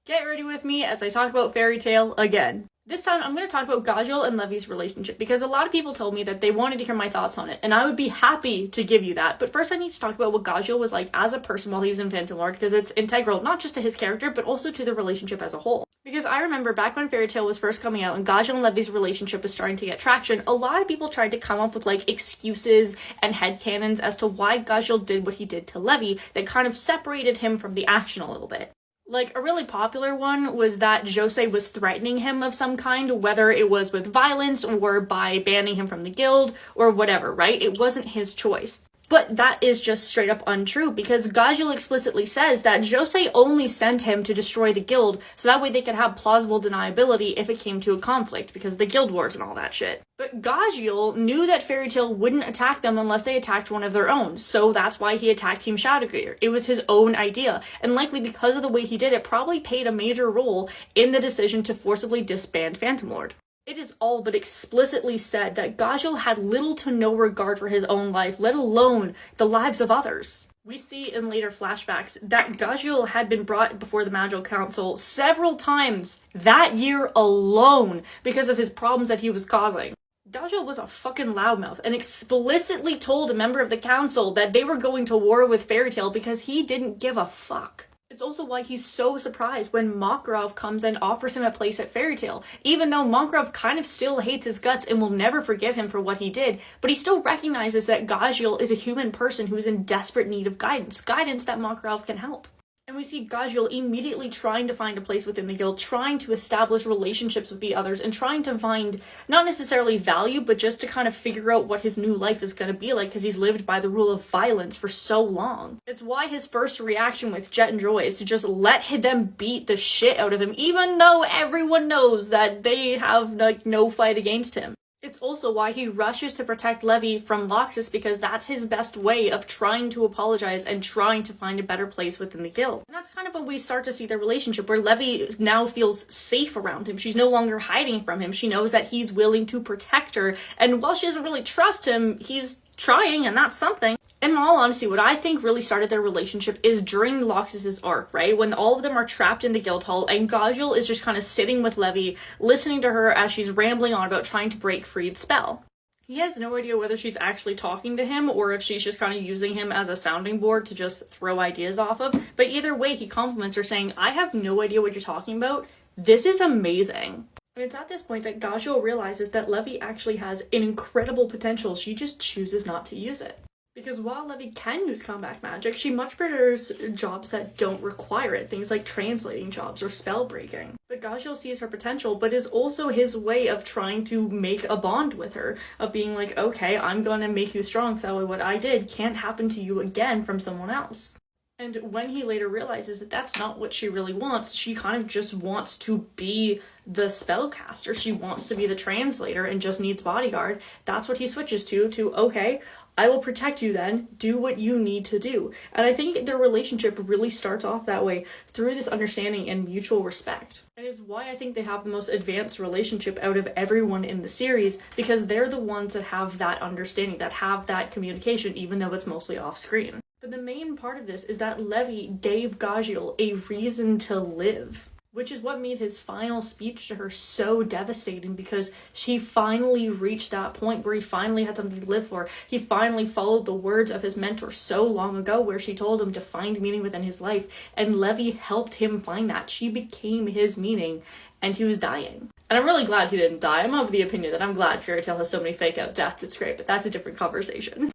Get ready with me as I talk about Fairy Tale again. This time I'm going to talk about Gajeel and Levy's relationship because a lot of people told me that they wanted to hear my thoughts on it, and I would be happy to give you that. But first I need to talk about what Gajeel was like as a person while he was in Phantom Lord, because it's integral not just to his character but also to the relationship as a whole. Because I remember back when Fairy Tale was first coming out and Gajeel and Levy's relationship was starting to get traction, a lot of people tried to come up with like excuses and headcanons as to why Gajeel did what he did to Levy that kind of separated him from the action a little bit. Like, a really popular one was that José was threatening him of some kind, whether it was with violence or by banning him from the guild or whatever, right? It wasn't his choice. But that is just straight up untrue, because Gajeel explicitly says that José only sent him to destroy the guild so that way they could have plausible deniability if it came to a conflict, because the guild wars and all that shit. But Gajeel knew that Fairy Tale wouldn't attack them unless they attacked one of their own, so that's why he attacked Team Shadowgear. It was his own idea, and likely because of the way he did it probably played a major role in the decision to forcibly disband Phantom Lord. It is all but explicitly said that Gajeel had little to no regard for his own life, let alone the lives of others. We see in later flashbacks that Gajeel had been brought before the Magical Council several times that year alone because of his problems that he was causing. Gajeel was a fucking loudmouth and explicitly told a member of the council that they were going to war with Fairy Tale because he didn't give a fuck. It's also why he's so surprised when Makarov comes and offers him a place at Fairy Tale, even though Makarov kind of still hates his guts and will never forgive him for what he did, but he still recognizes that Gajeel is a human person who is in desperate need of guidance that Makarov can help. And we see Gajeel immediately trying to find a place within the guild, trying to establish relationships with the others, and trying to find, not necessarily value, but just to kind of figure out what his new life is going to be like, because he's lived by the rule of violence for so long. It's why his first reaction with Jet and Joy is to just let them beat the shit out of him, even though everyone knows that they have, like, no fight against him. It's also why he rushes to protect Levy from Loxus, because that's his best way of trying to apologize and trying to find a better place within the guild. And that's kind of when we start to see their relationship, where Levy now feels safe around him. She's no longer hiding from him. She knows that he's willing to protect her, and while she doesn't really trust him, he's trying, and that's something. And in all honesty, what I think really started their relationship is during Loxus's arc, right? When all of them are trapped in the guild hall and Gajeel is just kind of sitting with Levy, listening to her as she's rambling on about trying to break Freed's spell. He has no idea whether she's actually talking to him or if she's just kind of using him as a sounding board to just throw ideas off of. But either way, he compliments her saying, "I have no idea what you're talking about. This is amazing." And it's at this point that Gajeel realizes that Levy actually has an incredible potential. She just chooses not to use it. Because while Levy can use combat magic, she much prefers jobs that don't require it, things like translating jobs or spell breaking. But Gajeel sees her potential, but is also his way of trying to make a bond with her, of being like, okay, I'm gonna make you strong so that way what I did can't happen to you again from someone else. And when he later realizes that that's not what she really wants, she kind of just wants to be the spellcaster. She wants to be the translator and just needs bodyguard. That's what he switches to, okay, I will protect you then, do what you need to do. And I think their relationship really starts off that way, through this understanding and mutual respect. And it's why I think they have the most advanced relationship out of everyone in the series, because they're the ones that have that understanding, that have that communication, even though it's mostly off screen. But the main part of this is that Levy gave Gajeel a reason to live, which is what made his final speech to her so devastating, because he finally reached that point where he finally had something to live for. He finally followed the words of his mentor so long ago, where she told him to find meaning within his life, and Levy helped him find that. She became his meaning, and he was dying. And I'm really glad he didn't die. I'm of the opinion that I'm glad Fairy Tale has so many fake out deaths. It's great, but that's a different conversation.